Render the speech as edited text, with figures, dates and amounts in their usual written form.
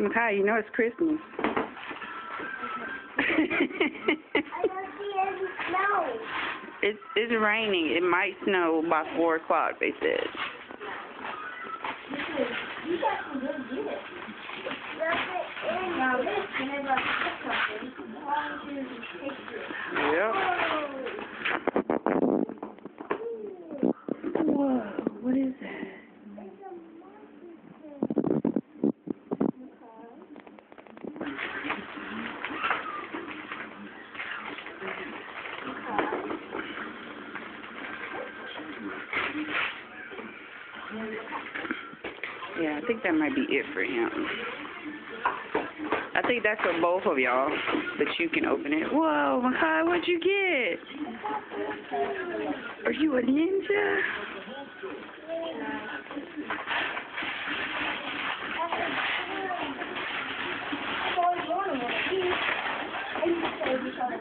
Makai, you know it's Christmas. I don't see any snow. It's raining. It might snow by 4 o'clock, they said. You got some good gear. Now this, whenever I put something, all I do is take it. Yep. Whoa, what is that? Yeah, I think that might be it for him. I think that's for both of y'all, but you can open it. Whoa, Makai, what'd you get? Are you a ninja? I've always wanted one of these. I used to say we saw the